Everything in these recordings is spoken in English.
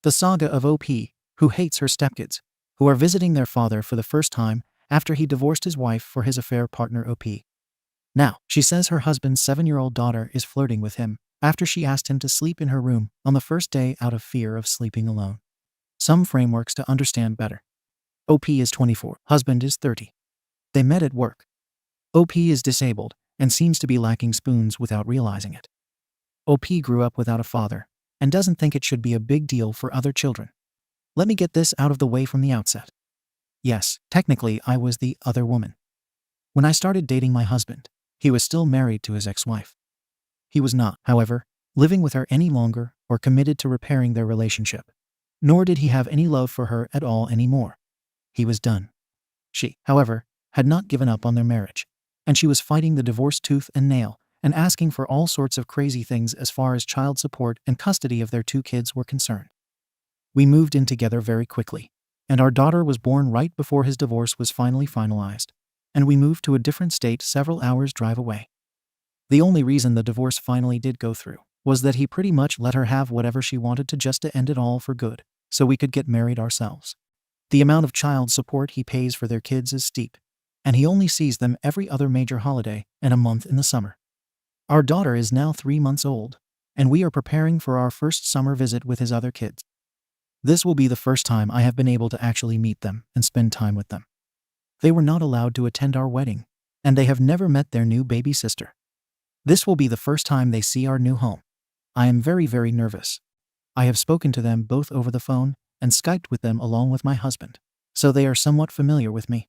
The saga of OP, who hates her stepkids, who are visiting their father for the first time after he divorced his wife for his affair partner OP. Now, she says her husband's 7-year-old daughter is flirting with him after she asked him to sleep in her room on the first day out of fear of sleeping alone. Some frameworks to understand better. OP is 24, husband is 30. They met at work. OP is disabled and seems to be lacking spoons without realizing it. OP grew up without a father and doesn't think it should be a big deal for other children. Let me get this out of the way from the outset. Yes, technically I was the other woman. When I started dating my husband, he was still married to his ex-wife. He was not, however, living with her any longer or committed to repairing their relationship. Nor did he have any love for her at all anymore. He was done. She, however, had not given up on their marriage, and she was fighting the divorce tooth and nail and asking for all sorts of crazy things as far as child support and custody of their 2 kids were concerned. We moved in together very quickly, and our daughter was born right before his divorce was finally finalized, and we moved to a different state several hours' drive away. The only reason the divorce finally did go through was that he pretty much let her have whatever she wanted to end it all for good, so we could get married ourselves. The amount of child support he pays for their kids is steep, and he only sees them every other major holiday and a month in the summer. Our daughter is now 3 months old, and we are preparing for our first summer visit with his other kids. This will be the first time I have been able to actually meet them and spend time with them. They were not allowed to attend our wedding, and they have never met their new baby sister. This will be the first time they see our new home. I am very, very nervous. I have spoken to them both over the phone and Skyped with them along with my husband, so they are somewhat familiar with me.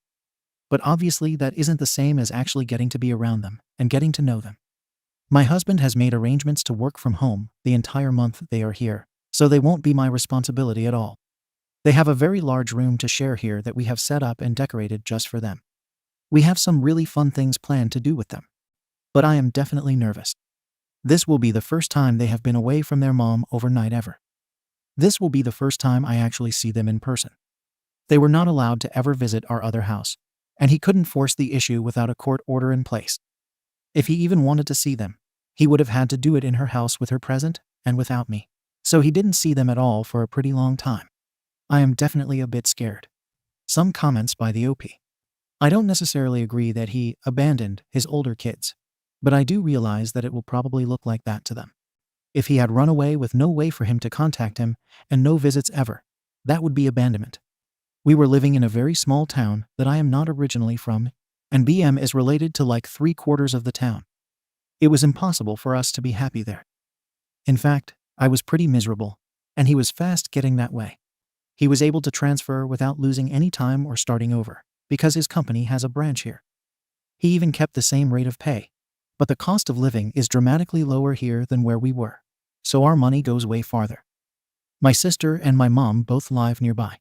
But obviously that isn't the same as actually getting to be around them and getting to know them. My husband has made arrangements to work from home the entire month they are here, so they won't be my responsibility at all. They have a very large room to share here that we have set up and decorated just for them. We have some really fun things planned to do with them. But I am definitely nervous. This will be the first time they have been away from their mom overnight ever. This will be the first time I actually see them in person. They were not allowed to ever visit our other house, and he couldn't force the issue without a court order in place. If he even wanted to see them, he would have had to do it in her house with her present and without me. So he didn't see them at all for a pretty long time. I am definitely a bit scared. Some comments by the OP. I don't necessarily agree that he abandoned his older kids, but I do realize that it will probably look like that to them. If he had run away with no way for him to contact him and no visits ever, that would be abandonment. We were living in a very small town that I am not originally from, and BM is related to like 3/4 of the town. It was impossible for us to be happy there. In fact, I was pretty miserable, and he was fast getting that way. He was able to transfer without losing any time or starting over, because his company has a branch here. He even kept the same rate of pay, but the cost of living is dramatically lower here than where we were, so our money goes way farther. My sister and my mom both live nearby.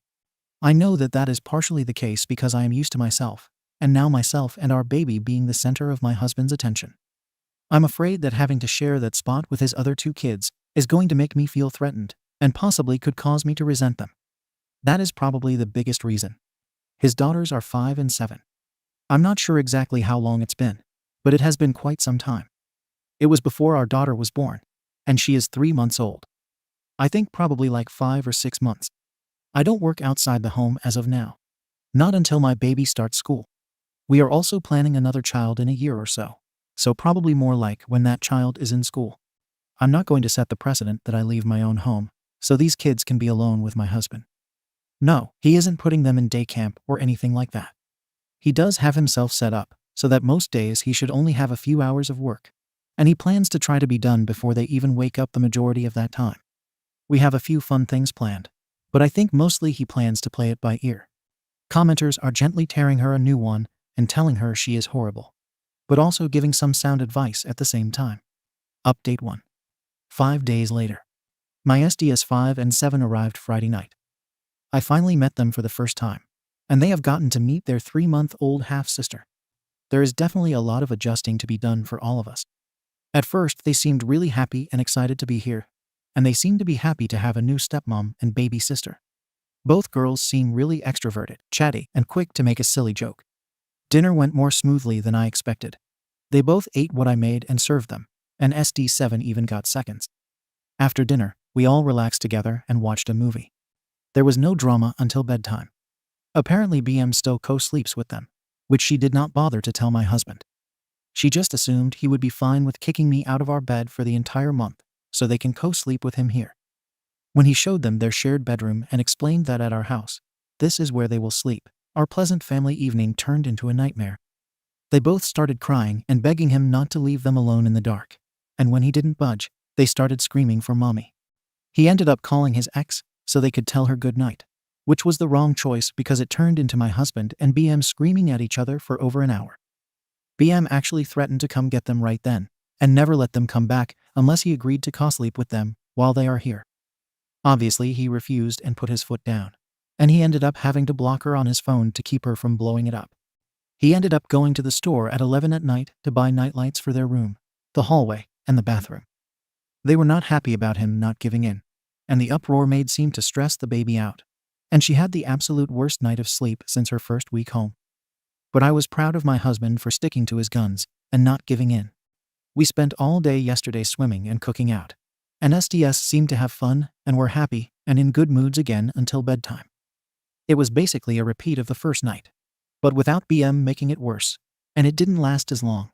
I know that that is partially the case because I am used to myself, and now myself and our baby being the center of my husband's attention. I'm afraid that having to share that spot with his other 2 kids is going to make me feel threatened and possibly could cause me to resent them. That is probably the biggest reason. His daughters are 5 and 7. I'm not sure exactly how long it's been, but it has been quite some time. It was before our daughter was born, and she is 3 months old. I think probably like 5 or 6 months. I don't work outside the home as of now. Not until my baby starts school. We are also planning another child in a year or so probably more like when that child is in school. I'm not going to set the precedent that I leave my own home, so these kids can be alone with my husband. No, he isn't putting them in day camp or anything like that. He does have himself set up so that most days he should only have a few hours of work, and he plans to try to be done before they even wake up the majority of that time. We have a few fun things planned, but I think mostly he plans to play it by ear. Commenters are gently tearing her a new one and telling her she is horrible, but also giving some sound advice at the same time. Update 1. 5 days later. My SDs 5 and 7 arrived Friday night. I finally met them for the first time, and they have gotten to meet their 3-month-old half-sister. There is definitely a lot of adjusting to be done for all of us. At first, they seemed really happy and excited to be here, and they seemed to be happy to have a new stepmom and baby sister. Both girls seem really extroverted, chatty, and quick to make a silly joke. Dinner went more smoothly than I expected. They both ate what I made and served them, and SD7 even got seconds. After dinner, We all relaxed together and watched a movie. There was no drama until bedtime. Apparently BM still co-sleeps with them, which she did not bother to tell my husband. She just assumed he would be fine with kicking me out of our bed for the entire month, so they can co-sleep with him here. When he showed them their shared bedroom and explained that at our house, this is where they will sleep, our pleasant family evening turned into a nightmare. They both started crying and begging him not to leave them alone in the dark. And when he didn't budge, they started screaming for mommy. He ended up calling his ex so they could tell her good night, which was the wrong choice because it turned into my husband and BM screaming at each other for over an hour. BM actually threatened to come get them right then and never let them come back unless he agreed to co-sleep with them while they are here. Obviously, he refused and put his foot down, and he ended up having to block her on his phone to keep her from blowing it up. He ended up going to the store at 11 at night to buy nightlights for their room, the hallway, and the bathroom. They were not happy about him not giving in, and the uproar made seem to stress the baby out, and she had the absolute worst night of sleep since her first week home. But I was proud of my husband for sticking to his guns and not giving in. We spent all day yesterday swimming and cooking out, and SDS seemed to have fun and were happy and in good moods again until bedtime. It was basically a repeat of the first night, but without BM making it worse, and it didn't last as long.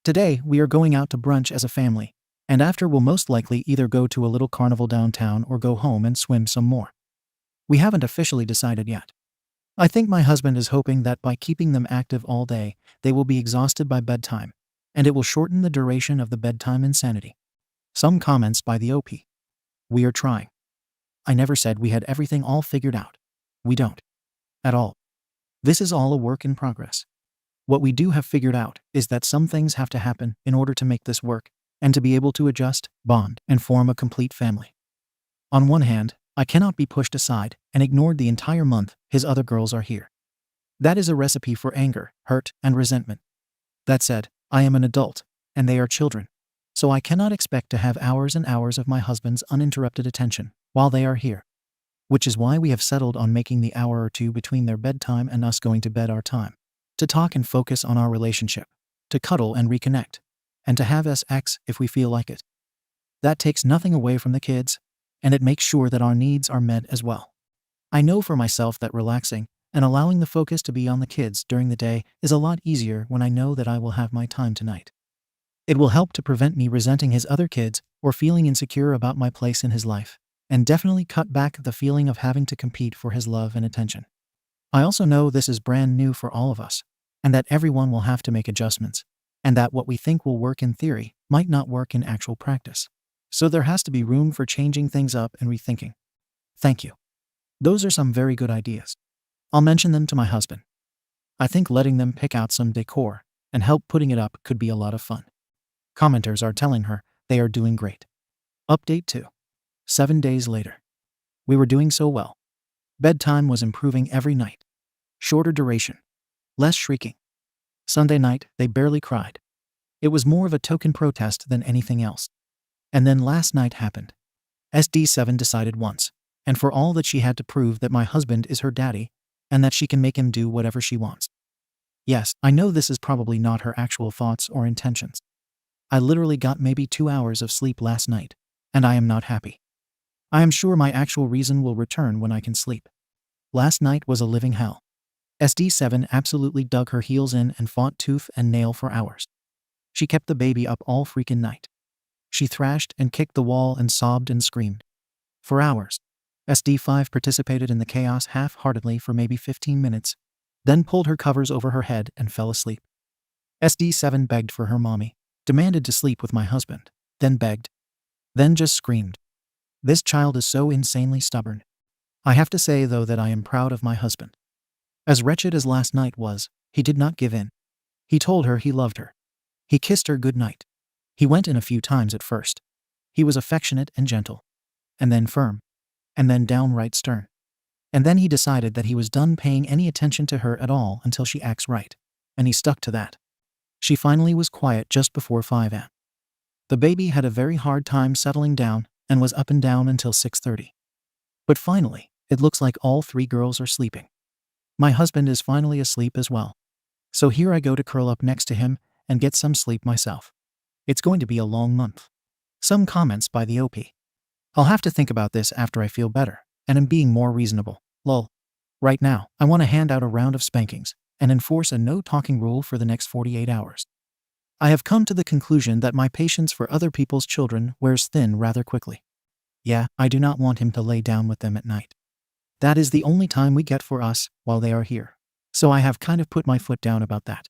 Today, we are going out to brunch as a family, and after we'll most likely either go to a little carnival downtown or go home and swim some more. We haven't officially decided yet. I think my husband is hoping that by keeping them active all day, they will be exhausted by bedtime, and it will shorten the duration of the bedtime insanity. Some comments by the OP. We are trying. I never said we had everything all figured out. We don't. At all. This is all a work in progress. What we do have figured out is that some things have to happen in order to make this work, and to be able to adjust, bond, and form a complete family. On one hand, I cannot be pushed aside and ignored the entire month his other girls are here. That is a recipe for anger, hurt, and resentment. That said, I am an adult, and they are children, so I cannot expect to have hours and hours of my husband's uninterrupted attention while they are here. Which is why we have settled on making the hour or two between their bedtime and us going to bed our time, to talk and focus on our relationship, to cuddle and reconnect, and to have sex if we feel like it. That takes nothing away from the kids, and it makes sure that our needs are met as well. I know for myself that relaxing and allowing the focus to be on the kids during the day is a lot easier when I know that I will have my time tonight. It will help to prevent me resenting his other kids or feeling insecure about my place in his life, and definitely cut back the feeling of having to compete for his love and attention. I also know this is brand new for all of us, and that everyone will have to make adjustments, and that what we think will work in theory might not work in actual practice. So there has to be room for changing things up and rethinking. Thank you. Those are some very good ideas. I'll mention them to my husband. I think letting them pick out some decor and help putting it up could be a lot of fun. Commenters are telling her they are doing great. Update 2. 7 days later. We were doing so well. Bedtime was improving every night. Shorter duration. Less shrieking. Sunday night, they barely cried. It was more of a token protest than anything else. And then last night happened. SD7 decided once, and for all that she had to prove that my husband is her daddy, and that she can make him do whatever she wants. Yes, I know this is probably not her actual thoughts or intentions. I literally got maybe 2 hours of sleep last night, and I am not happy. I am sure my actual reason will return when I can sleep. Last night was a living hell. SD7 absolutely dug her heels in and fought tooth and nail for hours. She kept the baby up all freaking night. She thrashed and kicked the wall and sobbed and screamed. For hours. SD5 participated in the chaos half-heartedly for maybe 15 minutes, then pulled her covers over her head and fell asleep. SD7 begged for her mommy, demanded to sleep with my husband, then begged, then just screamed. This child is so insanely stubborn. I have to say, though, that I am proud of my husband. As wretched as last night was, he did not give in. He told her he loved her. He kissed her good night. He went in a few times at first. He was affectionate and gentle, and then firm, and then downright stern. And then he decided that he was done paying any attention to her at all until she acts right, and he stuck to that. She finally was quiet just before 5 a.m. The baby had a very hard time settling down and was up and down until 6:30. But finally, it looks like all 3 girls are sleeping. My husband is finally asleep as well. So here I go to curl up next to him and get some sleep myself. It's going to be a long month. Some comments by the OP. I'll have to think about this after I feel better, and am being more reasonable. Lol. Right now, I want to hand out a round of spankings, and enforce a no-talking rule for the next 48 hours. I have come to the conclusion that my patience for other people's children wears thin rather quickly. Yeah, I do not want him to lay down with them at night. That is the only time we get for us while they are here. So I have kind of put my foot down about that.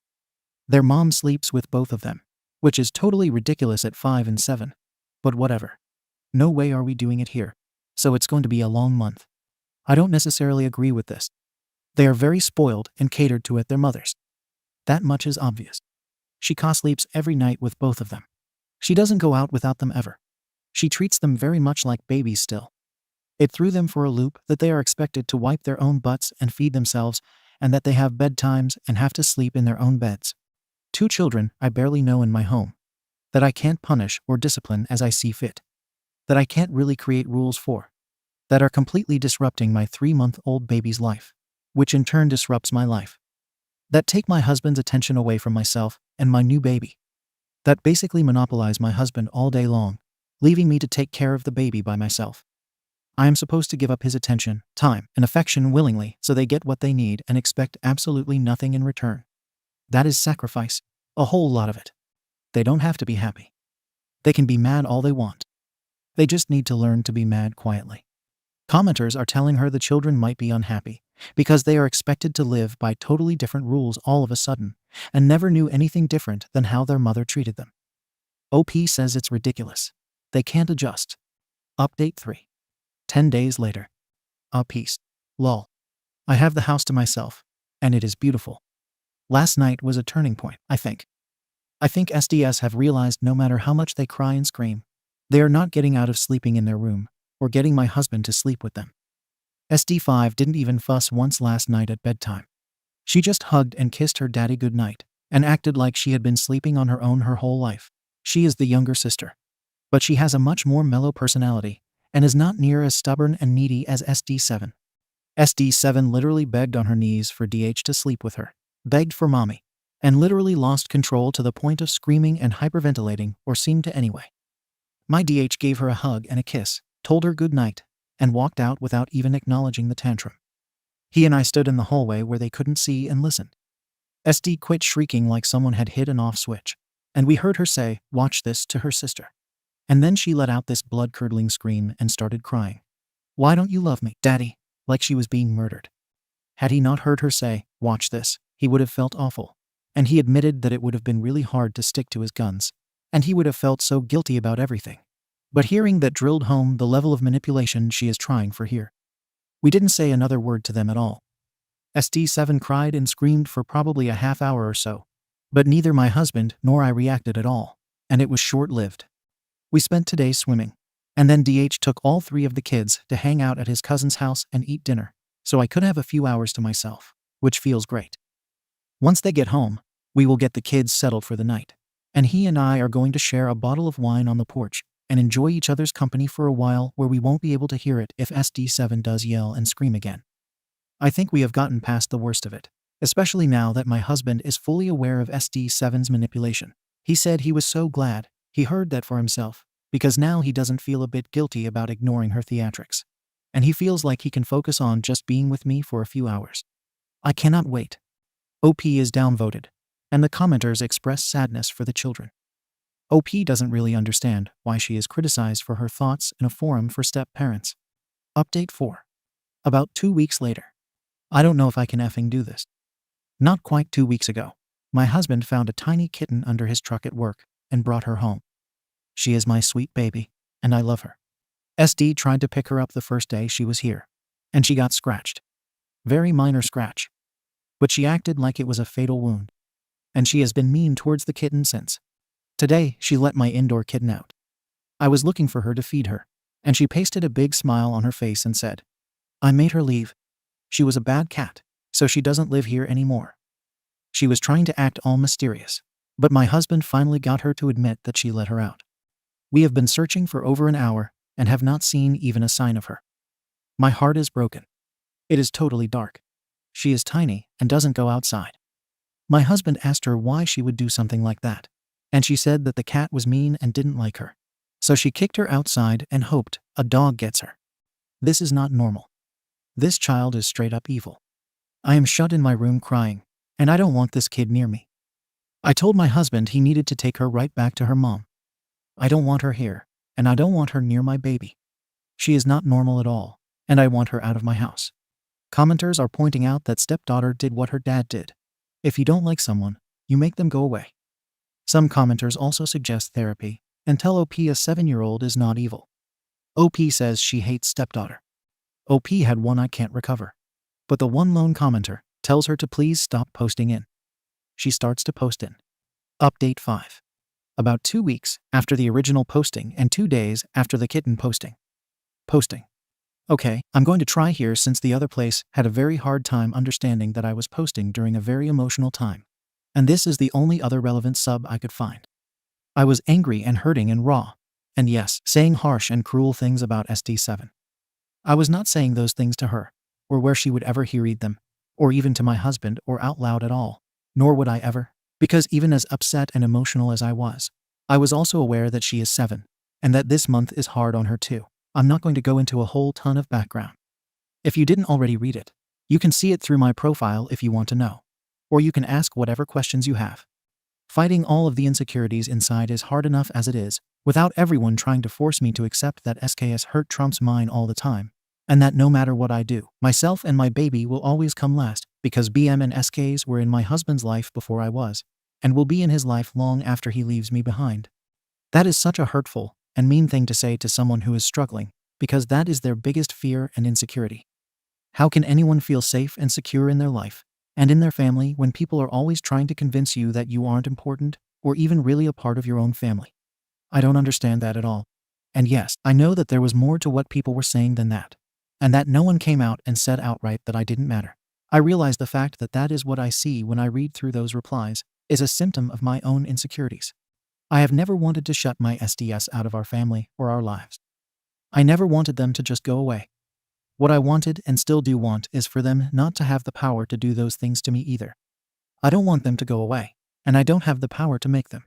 Their mom sleeps with both of them, which is totally ridiculous at 5 and 7. But whatever. No way are we doing it here. So it's going to be a long month. I don't necessarily agree with this. They are very spoiled and catered to at their mothers. That much is obvious. She co-sleeps every night with both of them. She doesn't go out without them ever. She treats them very much like babies still. It threw them for a loop that they are expected to wipe their own butts and feed themselves, and that they have bedtimes and have to sleep in their own beds. 2 children I barely know in my home. That I can't punish or discipline as I see fit. That I can't really create rules for. That are completely disrupting my 3-month-old baby's life, which in turn disrupts my life. That take my husband's attention away from myself and my new baby. That basically monopolize my husband all day long, leaving me to take care of the baby by myself. I am supposed to give up his attention, time, and affection willingly so they get what they need and expect absolutely nothing in return. That is sacrifice, a whole lot of it. They don't have to be happy. They can be mad all they want. They just need to learn to be mad quietly. Commenters are telling her the children might be unhappy because they are expected to live by totally different rules all of a sudden and never knew anything different than how their mother treated them. OP says it's ridiculous. They can't adjust. Update 3. 10 days later. Peace. Lol. I have the house to myself, and it is beautiful. Last night was a turning point, I think. I think SDS have realized no matter how much they cry and scream, they are not getting out of sleeping in their room or getting my husband to sleep with them. SD5 didn't even fuss once last night at bedtime. She just hugged and kissed her daddy goodnight and acted like she had been sleeping on her own her whole life. She is the younger sister, but she has a much more mellow personality and is not near as stubborn and needy as SD7. SD7 literally begged on her knees for DH to sleep with her, begged for mommy, and literally lost control to the point of screaming and hyperventilating, or seemed to anyway. My DH gave her a hug and a kiss, told her good night, and walked out without even acknowledging the tantrum. He and I stood in the hallway where they couldn't see and listened. SD quit shrieking like someone had hit an off switch, and we heard her say, "Watch this," to her sister. And then she let out this blood-curdling scream and started crying. "Why don't you love me, Daddy?" Like she was being murdered. Had he not heard her say, "Watch this," he would have felt awful. And he admitted that it would have been really hard to stick to his guns, and he would have felt so guilty about everything. But hearing that drilled home the level of manipulation she is trying for here. We didn't say another word to them at all. SD7 cried and screamed for probably a half hour or so, but neither my husband nor I reacted at all, and it was short-lived. We spent today swimming, and then DH took all 3 of the kids to hang out at his cousin's house and eat dinner, so I could have a few hours to myself, which feels great. Once they get home, we will get the kids settled for the night, and he and I are going to share a bottle of wine on the porch and enjoy each other's company for a while where we won't be able to hear it if SD7 does yell and scream again. I think we have gotten past the worst of it, especially now that my husband is fully aware of SD7's manipulation. He said he was so glad he heard that for himself, because now he doesn't feel a bit guilty about ignoring her theatrics. And he feels like he can focus on just being with me for a few hours. I cannot wait. OP is downvoted, and the commenters express sadness for the children. OP doesn't really understand why she is criticized for her thoughts in a forum for step-parents. Update 4. About 2 weeks later. I don't know if I can effing do this. Not quite 2 weeks ago, my husband found a tiny kitten under his truck at work and brought her home. She is my sweet baby, and I love her. SD tried to pick her up the first day she was here, and she got scratched. Very minor scratch. But she acted like it was a fatal wound, and she has been mean towards the kitten since. Today, she let my indoor kitten out. I was looking for her to feed her, and she pasted a big smile on her face and said, "I made her leave. She was a bad cat, so she doesn't live here anymore." She was trying to act all mysterious, but my husband finally got her to admit that she let her out. We have been searching for over an hour and have not seen even a sign of her. My heart is broken. It is totally dark. She is tiny and doesn't go outside. My husband asked her why she would do something like that, and she said that the cat was mean and didn't like her. So she kicked her outside and hoped a dog gets her. This is not normal. This child is straight up evil. I am shut in my room crying, and I don't want this kid near me. I told my husband he needed to take her right back to her mom. I don't want her here, and I don't want her near my baby. She is not normal at all, and I want her out of my house. Commenters are pointing out that stepdaughter did what her dad did. If you don't like someone, you make them go away. Some commenters also suggest therapy and tell OP a 7-year-old is not evil. OP says she hates stepdaughter. OP had one I can't recover. But the one lone commenter tells her to please stop posting in. She starts to post in. Update 5. About 2 weeks after the original posting and 2 days after the kitten posting. Okay, I'm going to try here since the other place had a very hard time understanding that I was posting during a very emotional time. And this is the only other relevant sub I could find. I was angry and hurting and raw. And yes, saying harsh and cruel things about SD7. I was not saying those things to her, or where she would ever hear read them, or even to my husband or out loud at all, nor would I ever, because even as upset and emotional as I was also aware that she is 7, and that this month is hard on her too. I'm not going to go into a whole ton of background. If you didn't already read it, you can see it through my profile if you want to know, or you can ask whatever questions you have. Fighting all of the insecurities inside is hard enough as it is, without everyone trying to force me to accept that SKS hurt trumps mine all the time, and that no matter what I do, myself and my baby will always come last, because BM and SKs were in my husband's life before I was, and will be in his life long after he leaves me behind. That is such a hurtful and mean thing to say to someone who is struggling, because that is their biggest fear and insecurity. How can anyone feel safe and secure in their life and in their family when people are always trying to convince you that you aren't important or even really a part of your own family? I don't understand that at all. And yes, I know that there was more to what people were saying than that, and that no one came out and said outright that I didn't matter. I realize the fact that that is what I see when I read through those replies is a symptom of my own insecurities. I have never wanted to shut my SDS out of our family or our lives. I never wanted them to just go away. What I wanted and still do want is for them not to have the power to do those things to me either. I don't want them to go away, and I don't have the power to make them.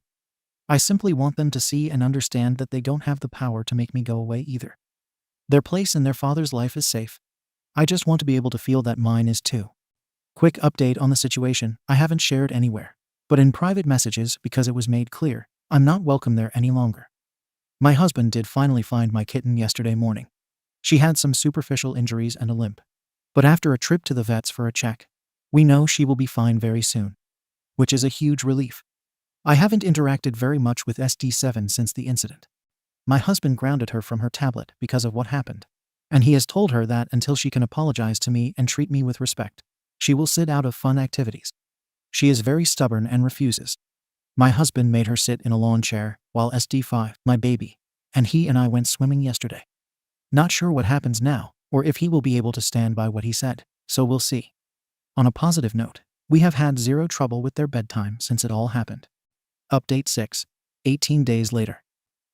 I simply want them to see and understand that they don't have the power to make me go away either. Their place in their father's life is safe. I just want to be able to feel that mine is too. Quick update on the situation I haven't shared anywhere, but in private messages because it was made clear I'm not welcome there any longer. My husband did finally find my kitten yesterday morning. She had some superficial injuries and a limp. But after a trip to the vets for a check, we know she will be fine very soon, which is a huge relief. I haven't interacted very much with SD7 since the incident. My husband grounded her from her tablet because of what happened, and he has told her that until she can apologize to me and treat me with respect, she will sit out of fun activities. She is very stubborn and refuses. My husband made her sit in a lawn chair while SD5, my baby, and he and I went swimming yesterday. Not sure what happens now, or if he will be able to stand by what he said, so we'll see. On a positive note, we have had zero trouble with their bedtime since it all happened. Update 6. 18 days later.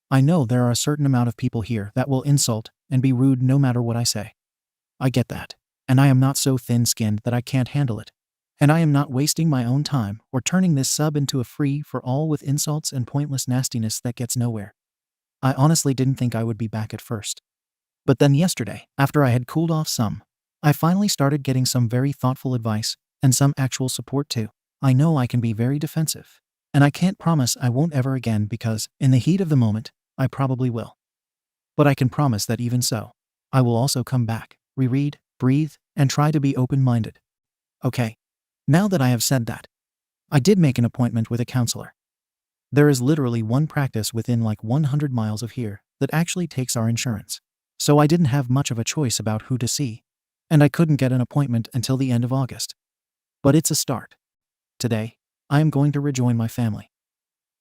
I know there are a certain amount of people here that will insult and be rude no matter what I say. I get that, and I am not so thin-skinned that I can't handle it. And I am not wasting my own time or turning this sub into a free-for-all with insults and pointless nastiness that gets nowhere. I honestly didn't think I would be back at first. But then yesterday, after I had cooled off some, I finally started getting some very thoughtful advice and some actual support too. I know I can be very defensive, and I can't promise I won't ever again because, in the heat of the moment, I probably will. But I can promise that even so, I will also come back, reread, breathe, and try to be open-minded. Okay. Now that I have said that, I did make an appointment with a counselor. There is literally one practice within like 100 miles of here that actually takes our insurance. So I didn't have much of a choice about who to see, and I couldn't get an appointment until the end of August. But it's a start. Today, I am going to rejoin my family.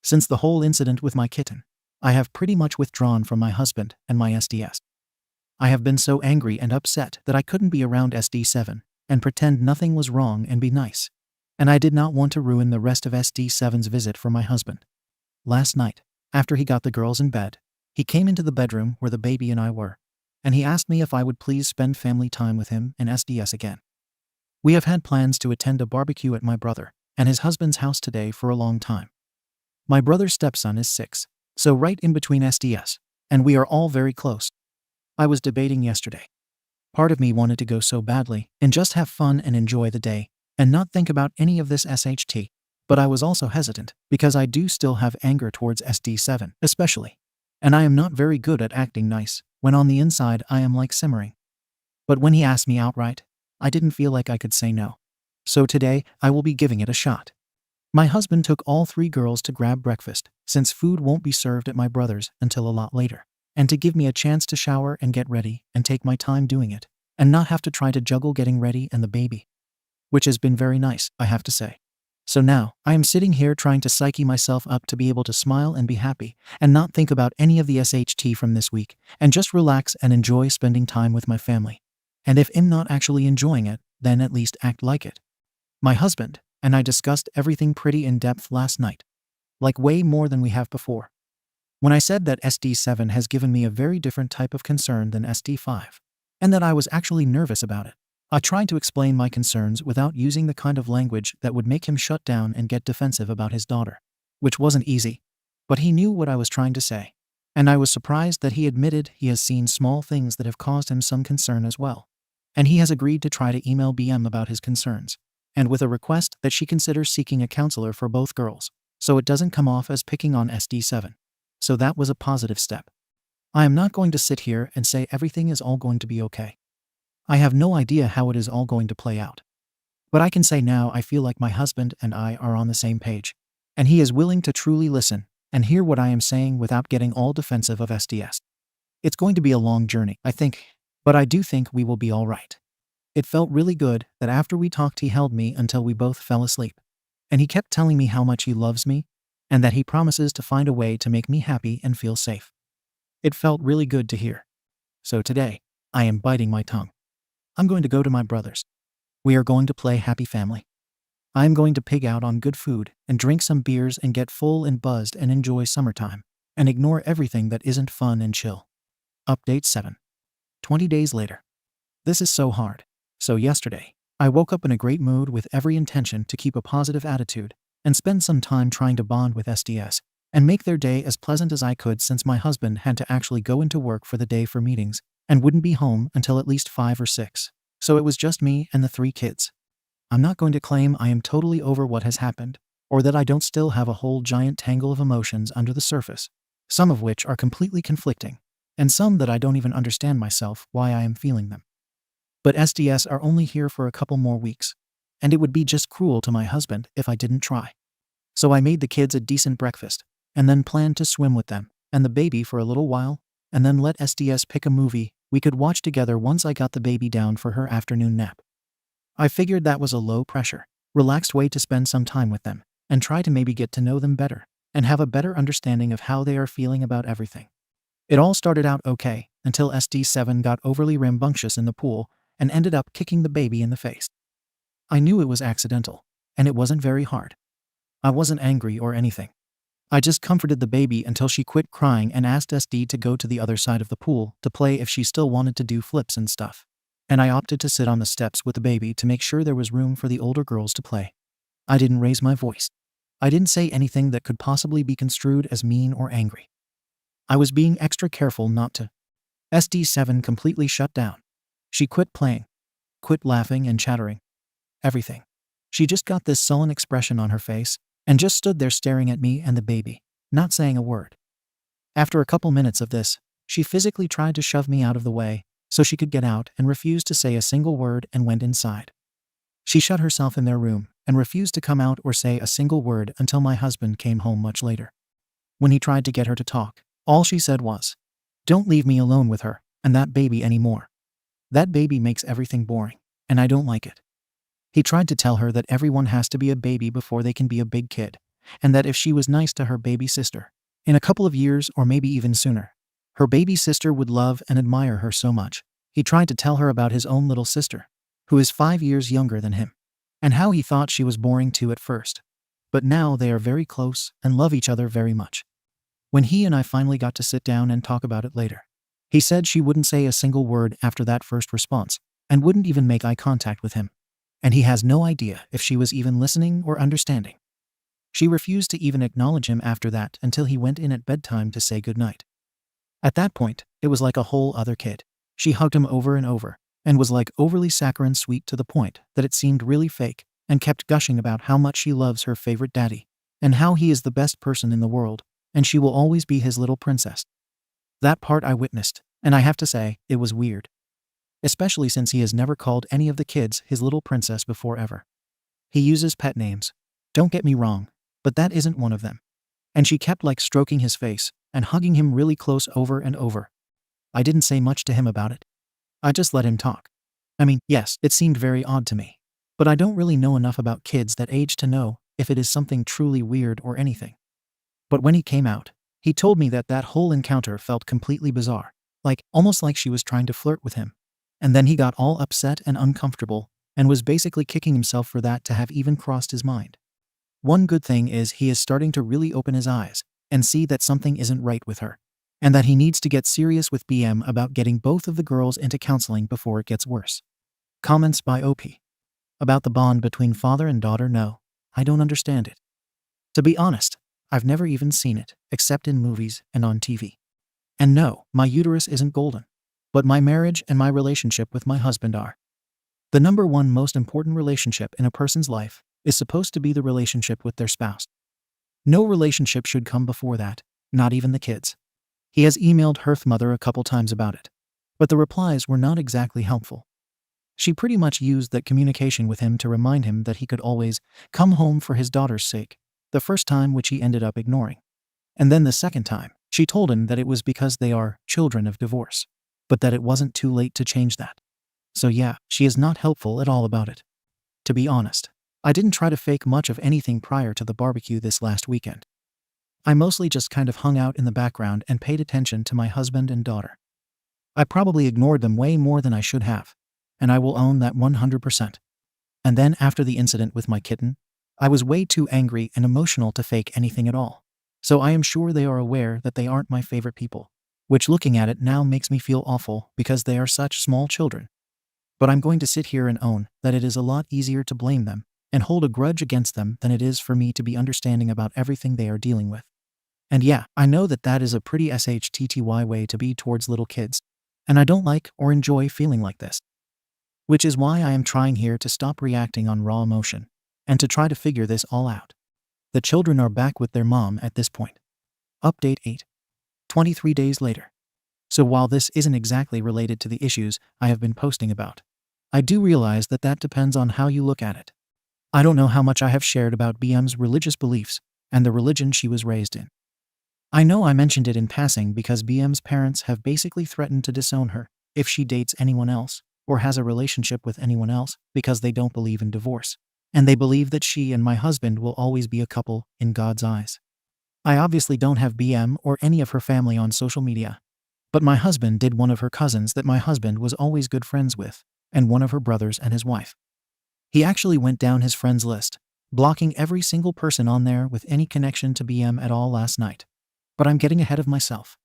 Since the whole incident with my kitten, I have pretty much withdrawn from my husband and my SDS. I have been so angry and upset that I couldn't be around SD7 and pretend nothing was wrong and be nice. And I did not want to ruin the rest of SD7's visit for my husband. Last night, after he got the girls in bed, he came into the bedroom where the baby and I were, and he asked me if I would please spend family time with him and SDS again. We have had plans to attend a barbecue at my brother and his husband's house today for a long time. My brother's stepson is 6, so right in between SDS, and we are all very close. I was debating yesterday. Part of me wanted to go so badly and just have fun and enjoy the day and not think about any of this SHT. But I was also hesitant because I do still have anger towards SD7, especially. And I am not very good at acting nice when on the inside I am like simmering. But when he asked me outright, I didn't feel like I could say no. So today, I will be giving it a shot. My husband took all 3 girls to grab breakfast, since food won't be served at my brother's until a lot later, and to give me a chance to shower and get ready and take my time doing it, and not have to try to juggle getting ready and the baby. Which has been very nice, I have to say. So now, I am sitting here trying to psyche myself up to be able to smile and be happy, and not think about any of the SHT from this week, and just relax and enjoy spending time with my family. And if I'm not actually enjoying it, then at least act like it. My husband and I discussed everything pretty in depth last night. Like way more than we have before. When I said that SD7 has given me a very different type of concern than SD5, and that I was actually nervous about it, I tried to explain my concerns without using the kind of language that would make him shut down and get defensive about his daughter. Which wasn't easy. But he knew what I was trying to say. And I was surprised that he admitted he has seen small things that have caused him some concern as well. And he has agreed to try to email BM about his concerns, and with a request that she consider seeking a counselor for both girls, so it doesn't come off as picking on SD7. So that was a positive step. I am not going to sit here and say everything is all going to be okay. I have no idea how it is all going to play out. But I can say now I feel like my husband and I are on the same page, and he is willing to truly listen and hear what I am saying without getting all defensive of SDS. It's going to be a long journey, I think, but I do think we will be all right. It felt really good that after we talked he held me until we both fell asleep. And he kept telling me how much he loves me, and that he promises to find a way to make me happy and feel safe. It felt really good to hear. So today, I am biting my tongue. I'm going to go to my brother's. We are going to play Happy Family. I am going to pig out on good food and drink some beers and get full and buzzed and enjoy summertime, and ignore everything that isn't fun and chill. Update 7. 20 days later. This is so hard. So yesterday, I woke up in a great mood with every intention to keep a positive attitude and spend some time trying to bond with SDS and make their day as pleasant as I could, since my husband had to actually go into work for the day for meetings and wouldn't be home until at least 5 or 6. So it was just me and the 3 kids. I'm not going to claim I am totally over what has happened, or that I don't still have a whole giant tangle of emotions under the surface, some of which are completely conflicting, and some that I don't even understand myself why I am feeling them. But SDS are only here for a couple more weeks, and it would be just cruel to my husband if I didn't try. So I made the kids a decent breakfast, and then planned to swim with them and the baby for a little while, and then let SDS pick a movie we could watch together once I got the baby down for her afternoon nap. I figured that was a low-pressure, relaxed way to spend some time with them, and try to maybe get to know them better, and have a better understanding of how they are feeling about everything. It all started out okay, until SD7 got overly rambunctious in the pool, and ended up kicking the baby in the face. I knew it was accidental, and it wasn't very hard. I wasn't angry or anything. I just comforted the baby until she quit crying and asked SD to go to the other side of the pool to play if she still wanted to do flips and stuff. And I opted to sit on the steps with the baby to make sure there was room for the older girls to play. I didn't raise my voice. I didn't say anything that could possibly be construed as mean or angry. I was being extra careful not to. SD7 completely shut down. She quit playing, quit laughing and chattering. Everything. She just got this sullen expression on her face, and just stood there staring at me and the baby, not saying a word. After a couple minutes of this, she physically tried to shove me out of the way so she could get out, and refused to say a single word and went inside. She shut herself in their room and refused to come out or say a single word until my husband came home much later. When he tried to get her to talk, all she said was, "Don't leave me alone with her and that baby anymore. That baby makes everything boring, and I don't like it." He tried to tell her that everyone has to be a baby before they can be a big kid, and that if she was nice to her baby sister, in a couple of years or maybe even sooner, her baby sister would love and admire her so much. He tried to tell her about his own little sister, who is 5 years younger than him, and how he thought she was boring too at first. But now they are very close and love each other very much. When he and I finally got to sit down and talk about it later, he said she wouldn't say a single word after that first response, and wouldn't even make eye contact with him. And he has no idea if she was even listening or understanding. She refused to even acknowledge him after that until he went in at bedtime to say goodnight. At that point, it was like a whole other kid. She hugged him over and over, and was like overly saccharine sweet to the point that it seemed really fake, and kept gushing about how much she loves her favorite daddy, and how he is the best person in the world, and she will always be his little princess. That part I witnessed, and I have to say, it was weird. Especially since he has never called any of the kids his little princess before ever. He uses pet names. Don't get me wrong, but that isn't one of them. And she kept like stroking his face and hugging him really close over and over. I didn't say much to him about it. I just let him talk. I mean, yes, it seemed very odd to me. But I don't really know enough about kids that age to know if it is something truly weird or anything. But when he came out, he told me that whole encounter felt completely bizarre. Like, almost like she was trying to flirt with him. And then he got all upset and uncomfortable, and was basically kicking himself for that to have even crossed his mind. One good thing is he is starting to really open his eyes and see that something isn't right with her, and that he needs to get serious with BM about getting both of the girls into counseling before it gets worse. Comments by OP. About the bond between father and daughter, no, I don't understand it. To be honest, I've never even seen it, except in movies and on TV. And no, my uterus isn't golden. But my marriage and my relationship with my husband are. The number one most important relationship in a person's life is supposed to be the relationship with their spouse. No relationship should come before that, not even the kids. He has emailed Hearth mother a couple times about it, but the replies were not exactly helpful. She pretty much used that communication with him to remind him that he could always come home for his daughter's sake, the first time which he ended up ignoring. And then the second time, she told him that it was because they are children of divorce, but that it wasn't too late to change that. So yeah, she is not helpful at all about it. To be honest, I didn't try to fake much of anything prior to the barbecue this last weekend. I mostly just kind of hung out in the background and paid attention to my husband and daughter. I probably ignored them way more than I should have, and I will own that 100%. And then after the incident with my kitten, I was way too angry and emotional to fake anything at all. So I am sure they are aware that they aren't my favorite people, which looking at it now makes me feel awful because they are such small children. But I'm going to sit here and own that it is a lot easier to blame them and hold a grudge against them than it is for me to be understanding about everything they are dealing with. And yeah, I know that is a pretty SHTTY way to be towards little kids, and I don't like or enjoy feeling like this. Which is why I am trying here to stop reacting on raw emotion, and to try to figure this all out. The children are back with their mom at this point. Update 8. 23 days later. So while this isn't exactly related to the issues I have been posting about, I do realize that depends on how you look at it. I don't know how much I have shared about BM's religious beliefs and the religion she was raised in. I know I mentioned it in passing because BM's parents have basically threatened to disown her if she dates anyone else or has a relationship with anyone else because they don't believe in divorce, and they believe that she and my husband will always be a couple in God's eyes. I obviously don't have BM or any of her family on social media, but my husband did one of her cousins that my husband was always good friends with, and one of her brothers and his wife. He actually went down his friends list, blocking every single person on there with any connection to BM at all last night. But I'm getting ahead of myself.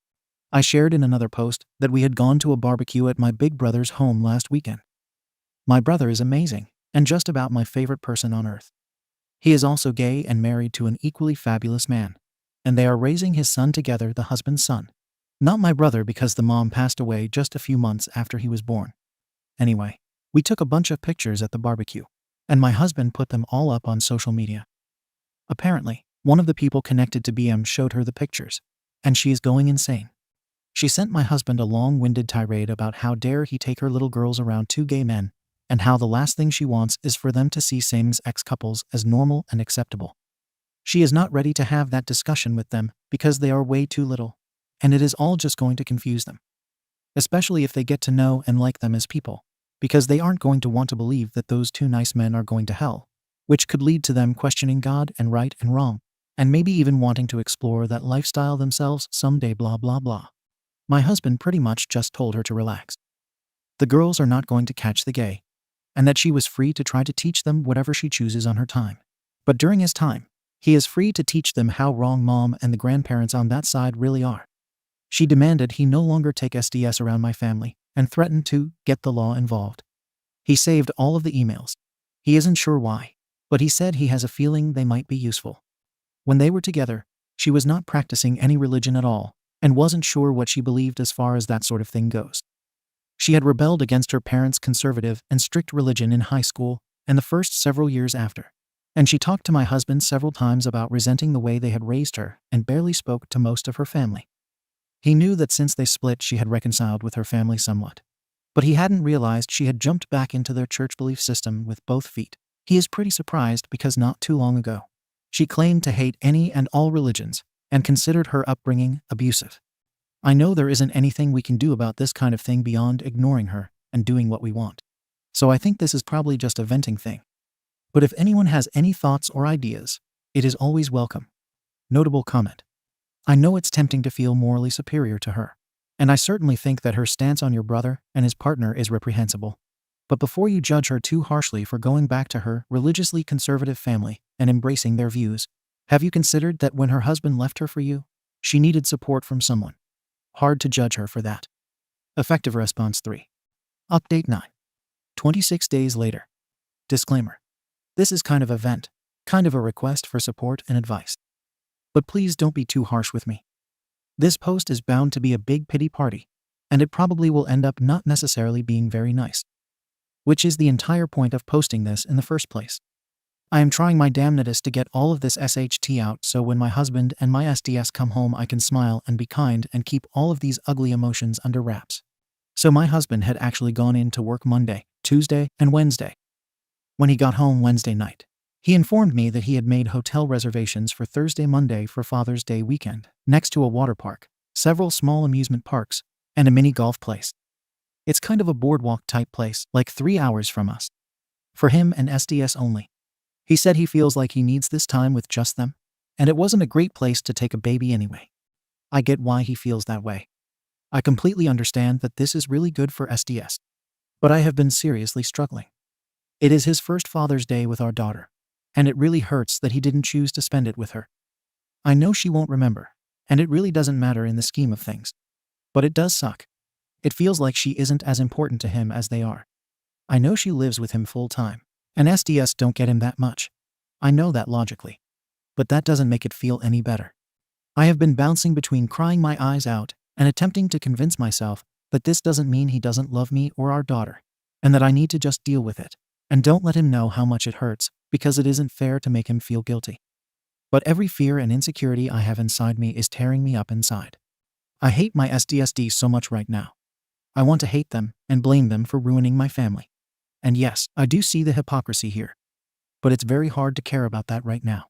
I shared in another post that we had gone to a barbecue at my big brother's home last weekend. My brother is amazing, and just about my favorite person on earth. He is also gay and married to an equally fabulous man, and they are raising his son together, the husband's son. Not my brother because the mom passed away just a few months after he was born. Anyway, we took a bunch of pictures at the barbecue, and my husband put them all up on social media. Apparently, one of the people connected to BM showed her the pictures, and she is going insane. She sent my husband a long-winded tirade about how dare he take her little girls around two gay men, and how the last thing she wants is for them to see same-sex couples as normal and acceptable. She is not ready to have that discussion with them because they are way too little, and it is all just going to confuse them. Especially if they get to know and like them as people, because they aren't going to want to believe that those two nice men are going to hell, which could lead to them questioning God and right and wrong, and maybe even wanting to explore that lifestyle themselves someday, blah blah blah. My husband pretty much just told her to relax. The girls are not going to catch the gay, and that she was free to try to teach them whatever she chooses on her time. But during his time, he is free to teach them how wrong mom and the grandparents on that side really are. She demanded he no longer take SDS around my family and threatened to get the law involved. He saved all of the emails. He isn't sure why, but he said he has a feeling they might be useful. When they were together, she was not practicing any religion at all, and wasn't sure what she believed as far as that sort of thing goes. She had rebelled against her parents' conservative and strict religion in high school and the first several years after. And she talked to my husband several times about resenting the way they had raised her and barely spoke to most of her family. He knew that since they split, she had reconciled with her family somewhat. But he hadn't realized she had jumped back into their church belief system with both feet. He is pretty surprised because not too long ago, she claimed to hate any and all religions and considered her upbringing abusive. I know there isn't anything we can do about this kind of thing beyond ignoring her and doing what we want. So I think this is probably just a venting thing. But if anyone has any thoughts or ideas, it is always welcome. Notable comment. I know it's tempting to feel morally superior to her, and I certainly think that her stance on your brother and his partner is reprehensible. But before you judge her too harshly for going back to her religiously conservative family and embracing their views, have you considered that when her husband left her for you, she needed support from someone? Hard to judge her for that. Effective response 3. Update 9. 26 days later. Disclaimer. This is kind of a vent, kind of a request for support and advice. But please don't be too harsh with me. This post is bound to be a big pity party, and it probably will end up not necessarily being very nice. Which is the entire point of posting this in the first place. I am trying my damnedest to get all of this SHT out so when my husband and my SDS come home I can smile and be kind and keep all of these ugly emotions under wraps. So my husband had actually gone in to work Monday, Tuesday, and Wednesday. When he got home Wednesday night, he informed me that he had made hotel reservations for Thursday, Monday for Father's Day weekend, next to a water park, several small amusement parks, and a mini golf place. It's kind of a boardwalk type place, like 3 hours from us. For him and SDS only. He said he feels like he needs this time with just them, and it wasn't a great place to take a baby anyway. I get why he feels that way. I completely understand that this is really good for SDS. But I have been seriously struggling. It is his first Father's Day with our daughter, and it really hurts that he didn't choose to spend it with her. I know she won't remember, and it really doesn't matter in the scheme of things. But it does suck. It feels like she isn't as important to him as they are. I know she lives with him full time, and SDS don't get him that much. I know that logically. But that doesn't make it feel any better. I have been bouncing between crying my eyes out and attempting to convince myself that this doesn't mean he doesn't love me or our daughter, and that I need to just deal with it, and don't let him know how much it hurts, because it isn't fair to make him feel guilty. But every fear and insecurity I have inside me is tearing me up inside. I hate my SDSD so much right now. I want to hate them and blame them for ruining my family. And yes, I do see the hypocrisy here. But it's very hard to care about that right now.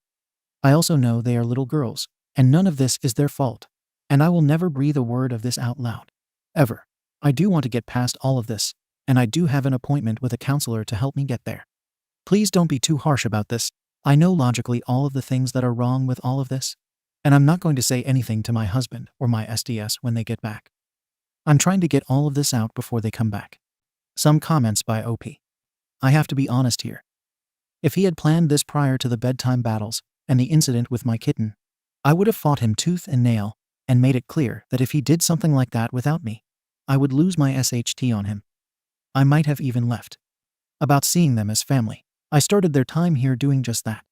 I also know they are little girls, and none of this is their fault. And I will never breathe a word of this out loud. Ever. I do want to get past all of this, and I do have an appointment with a counselor to help me get there. Please don't be too harsh about this. I know logically all of the things that are wrong with all of this, and I'm not going to say anything to my husband or my SDS when they get back. I'm trying to get all of this out before they come back. Some comments by OP. I have to be honest here. If he had planned this prior to the bedtime battles and the incident with my kitten, I would have fought him tooth and nail and made it clear that if he did something like that without me, I would lose my SHT on him. I might have even left. About seeing them as family, I started their time here doing just that.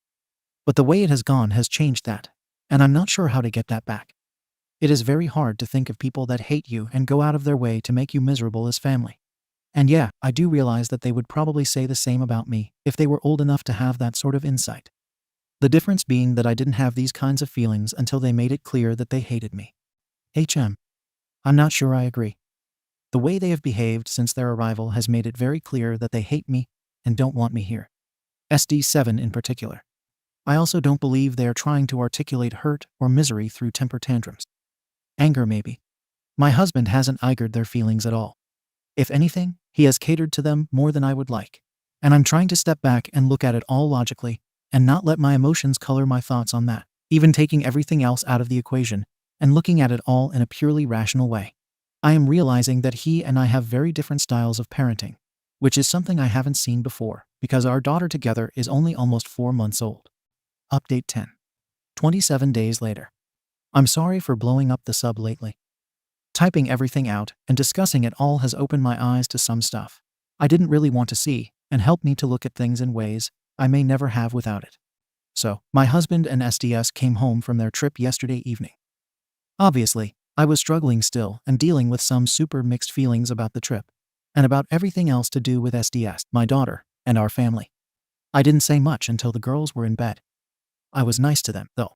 But the way it has gone has changed that, and I'm not sure how to get that back. It is very hard to think of people that hate you and go out of their way to make you miserable as family. And yeah, I do realize that they would probably say the same about me if they were old enough to have that sort of insight. The difference being that I didn't have these kinds of feelings until they made it clear that they hated me. I'm not sure I agree. The way they have behaved since their arrival has made it very clear that they hate me and don't want me here. SD7 in particular. I also don't believe they are trying to articulate hurt or misery through temper tantrums. Anger maybe. My husband hasn't angered their feelings at all. If anything, he has catered to them more than I would like. And I'm trying to step back and look at it all logically and not let my emotions color my thoughts on that, even taking everything else out of the equation and looking at it all in a purely rational way. I am realizing that he and I have very different styles of parenting, which is something I haven't seen before because our daughter together is only almost 4 months old. Update 10. 27 days later. I'm sorry for blowing up the sub lately. Typing everything out and discussing it all has opened my eyes to some stuff I didn't really want to see and helped me to look at things in ways I may never have without it. So, my husband and SDS came home from their trip yesterday evening. Obviously, I was struggling still and dealing with some super mixed feelings about the trip and about everything else to do with SDS, my daughter, and our family. I didn't say much until the girls were in bed. I was nice to them, though.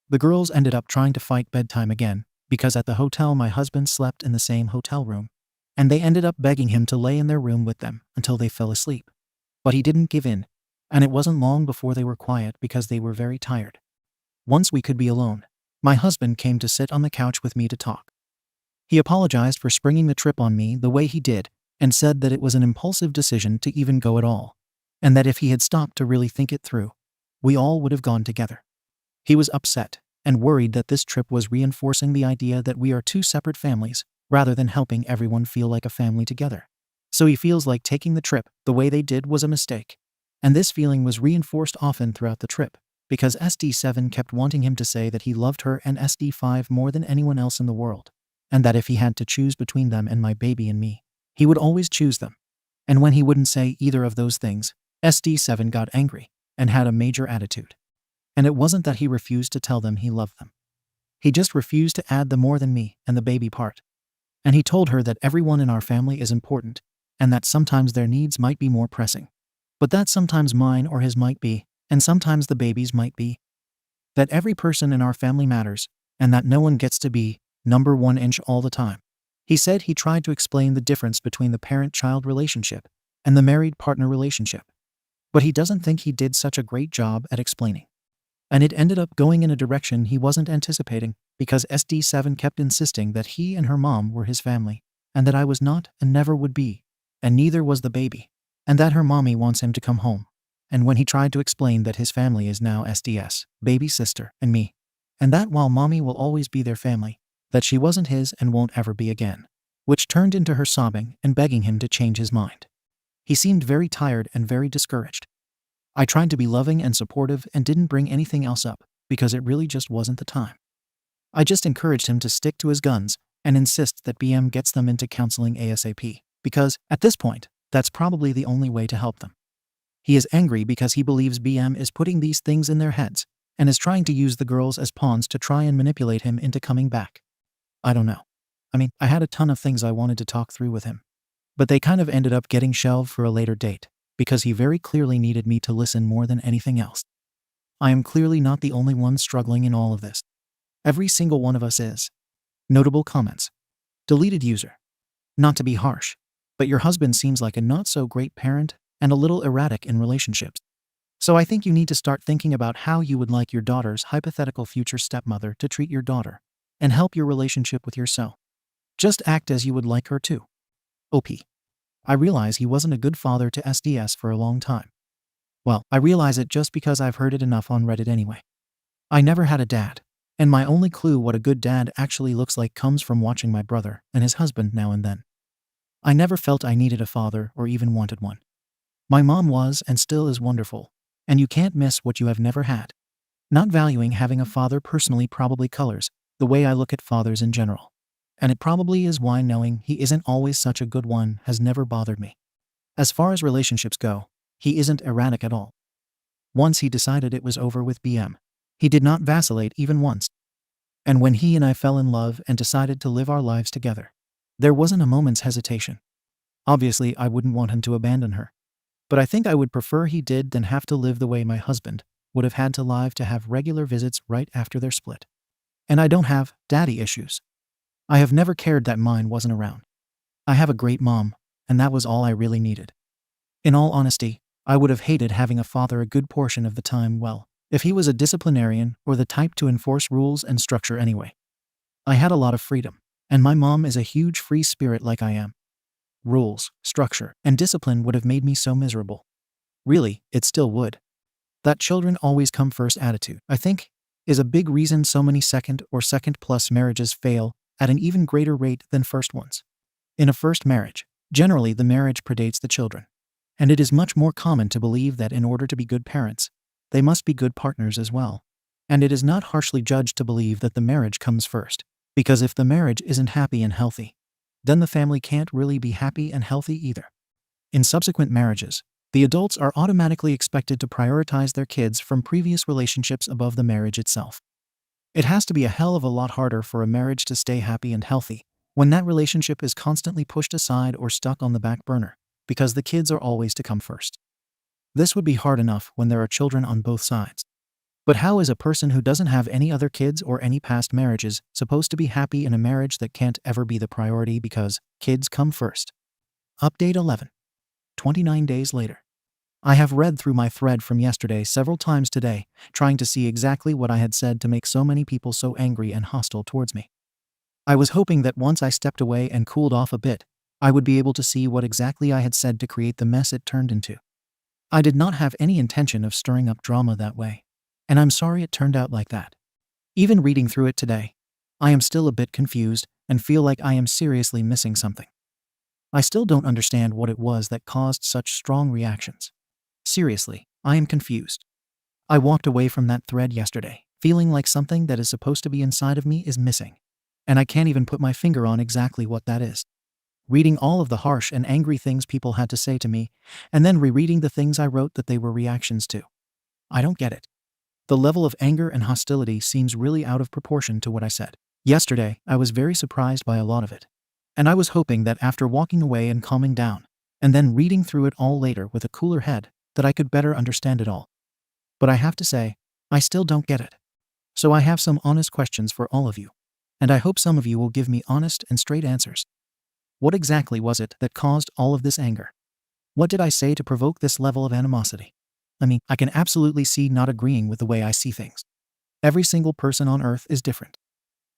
The girls ended up trying to fight bedtime again because at the hotel my husband slept in the same hotel room, and they ended up begging him to lay in their room with them until they fell asleep. But he didn't give in, and it wasn't long before they were quiet because they were very tired. Once we could be alone, my husband came to sit on the couch with me to talk. He apologized for springing the trip on me the way he did and said that it was an impulsive decision to even go at all, and that if he had stopped to really think it through, we all would have gone together. He was upset and worried that this trip was reinforcing the idea that we are two separate families rather than helping everyone feel like a family together. So he feels like taking the trip the way they did was a mistake. And this feeling was reinforced often throughout the trip because SD7 kept wanting him to say that he loved her and SD5 more than anyone else in the world, and that if he had to choose between them and my baby and me, he would always choose them. And when he wouldn't say either of those things, SD7 got angry and had a major attitude. And it wasn't that he refused to tell them he loved them. He just refused to add the more than me and the baby part. And he told her that everyone in our family is important, and that sometimes their needs might be more pressing. But that sometimes mine or his might be, and sometimes the baby's might be. That every person in our family matters, and that no one gets to be number 1 inch all the time. He said he tried to explain the difference between the parent-child relationship and the married-partner relationship. But he doesn't think he did such a great job at explaining. And it ended up going in a direction he wasn't anticipating because SD7 kept insisting that he and her mom were his family, and that I was not and never would be, and neither was the baby, and that her mommy wants him to come home. And when he tried to explain that his family is now SDS, baby sister, and me, and that while mommy will always be their family, that she wasn't his and won't ever be again, which turned into her sobbing and begging him to change his mind. He seemed very tired and very discouraged. I tried to be loving and supportive and didn't bring anything else up because it really just wasn't the time. I just encouraged him to stick to his guns and insist that BM gets them into counseling ASAP because, at this point, that's probably the only way to help them. He is angry because he believes BM is putting these things in their heads and is trying to use the girls as pawns to try and manipulate him into coming back. I don't know. I had a ton of things I wanted to talk through with him, but they kind of ended up getting shelved for a later date because he very clearly needed me to listen more than anything else. I am clearly not the only one struggling in all of this. Every single one of us is. Notable comments. Deleted user. Not to be harsh, but your husband seems like a not-so-great parent and a little erratic in relationships. So I think you need to start thinking about how you would like your daughter's hypothetical future stepmother to treat your daughter and help your relationship with yourself. Just act as you would like her to. OP. I realize he wasn't a good father to SDS for a long time. Well, I realize it just because I've heard it enough on Reddit anyway. I never had a dad, and my only clue what a good dad actually looks like comes from watching my brother and his husband now and then. I never felt I needed a father or even wanted one. My mom was and still is wonderful, and you can't miss what you have never had. Not valuing having a father personally probably colors the way I look at fathers in general. And it probably is why knowing he isn't always such a good one has never bothered me. As far as relationships go, he isn't erratic at all. Once he decided it was over with BM, he did not vacillate even once. And when he and I fell in love and decided to live our lives together, there wasn't a moment's hesitation. Obviously, I wouldn't want him to abandon her. But I think I would prefer he did than have to live the way my husband would have had to live to have regular visits right after their split. And I don't have daddy issues. I have never cared that mine wasn't around. I have a great mom, and that was all I really needed. In all honesty, I would have hated having a father a good portion of the time, well, if he was a disciplinarian or the type to enforce rules and structure anyway. I had a lot of freedom, and my mom is a huge free spirit like I am. Rules, structure, and discipline would have made me so miserable. Really, it still would. That children always come first attitude, I think, is a big reason so many second or second-plus marriages fail at an even greater rate than first ones. In a first marriage, generally the marriage predates the children, and it is much more common to believe that in order to be good parents, they must be good partners as well. And it is not harshly judged to believe that the marriage comes first, because if the marriage isn't happy and healthy, then the family can't really be happy and healthy either. In subsequent marriages, the adults are automatically expected to prioritize their kids from previous relationships above the marriage itself. It has to be a hell of a lot harder for a marriage to stay happy and healthy when that relationship is constantly pushed aside or stuck on the back burner because the kids are always to come first. This would be hard enough when there are children on both sides. But how is a person who doesn't have any other kids or any past marriages supposed to be happy in a marriage that can't ever be the priority because kids come first? Update 11. 29 days later. I have read through my thread from yesterday several times today, trying to see exactly what I had said to make so many people so angry and hostile towards me. I was hoping that once I stepped away and cooled off a bit, I would be able to see what exactly I had said to create the mess it turned into. I did not have any intention of stirring up drama that way, and I'm sorry it turned out like that. Even reading through it today, I am still a bit confused and feel like I am seriously missing something. I still don't understand what it was that caused such strong reactions. Seriously, I am confused. I walked away from that thread yesterday, feeling like something that is supposed to be inside of me is missing, and I can't even put my finger on exactly what that is. Reading all of the harsh and angry things people had to say to me, and then rereading the things I wrote that they were reactions to. I don't get it. The level of anger and hostility seems really out of proportion to what I said. Yesterday, I was very surprised by a lot of it. And I was hoping that after walking away and calming down, and then reading through it all later with a cooler head, that I could better understand it all. But I have to say, I still don't get it. So I have some honest questions for all of you, and I hope some of you will give me honest and straight answers. What exactly was it that caused all of this anger? What did I say to provoke this level of animosity? I can absolutely see not agreeing with the way I see things. Every single person on earth is different.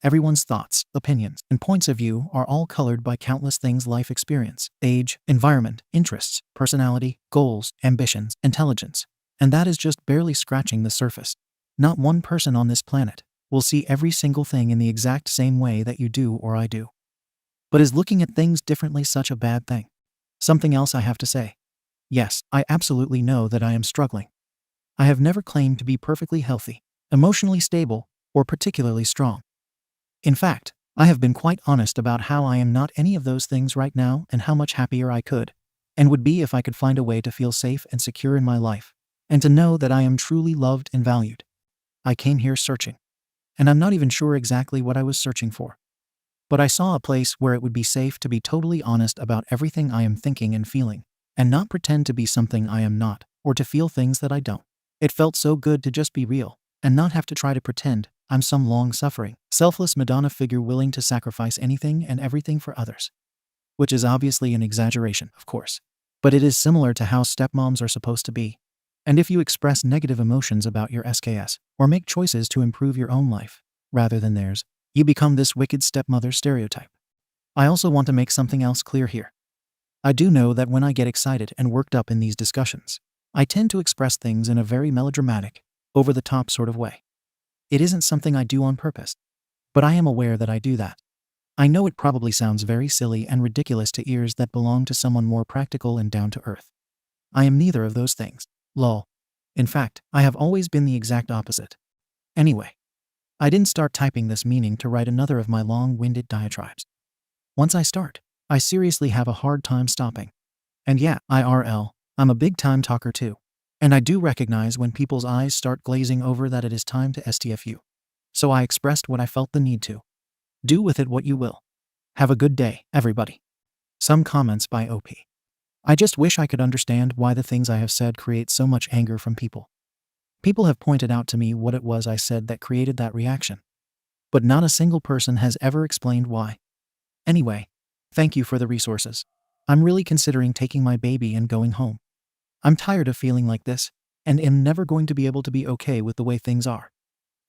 Everyone's thoughts, opinions, and points of view are all colored by countless things: life experience, age, environment, interests, personality, goals, ambitions, intelligence. And that is just barely scratching the surface. Not one person on this planet will see every single thing in the exact same way that you do or I do. But is looking at things differently such a bad thing? Something else I have to say. Yes, I absolutely know that I am struggling. I have never claimed to be perfectly healthy, emotionally stable, or particularly strong. In fact, I have been quite honest about how I am not any of those things right now and how much happier I could and would be if I could find a way to feel safe and secure in my life and to know that I am truly loved and valued. I came here searching, and I'm not even sure exactly what I was searching for. But I saw a place where it would be safe to be totally honest about everything I am thinking and feeling, and not pretend to be something I am not, or to feel things that I don't. It felt so good to just be real, and not have to try to pretend I'm some long-suffering, selfless Madonna figure willing to sacrifice anything and everything for others. Which is obviously an exaggeration, of course. But it is similar to how stepmoms are supposed to be. And if you express negative emotions about your SKS, or make choices to improve your own life, rather than theirs, you become this wicked stepmother stereotype. I also want to make something else clear here. I do know that when I get excited and worked up in these discussions, I tend to express things in a very melodramatic, over-the-top sort of way. It isn't something I do on purpose, but I am aware that I do that. I know it probably sounds very silly and ridiculous to ears that belong to someone more practical and down to earth. I am neither of those things. Lol. In fact, I have always been the exact opposite. Anyway, I didn't start typing this meaning to write another of my long-winded diatribes. Once I start, I seriously have a hard time stopping. And yeah, IRL, I'm a big time talker too. And I do recognize when people's eyes start glazing over that it is time to STFU. So I expressed what I felt the need to. Do with it what you will. Have a good day, everybody. Some comments by OP. I just wish I could understand why the things I have said create so much anger from people. People have pointed out to me what it was I said that created that reaction. But not a single person has ever explained why. Anyway, thank you for the resources. I'm really considering taking my baby and going home. I'm tired of feeling like this, and am never going to be able to be okay with the way things are.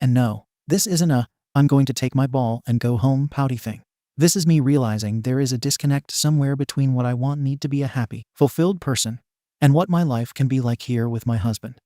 And no, this isn't a, I'm going to take my ball and go home pouty thing. This is me realizing there is a disconnect somewhere between what I need to be a happy, fulfilled person, and what my life can be like here with my husband.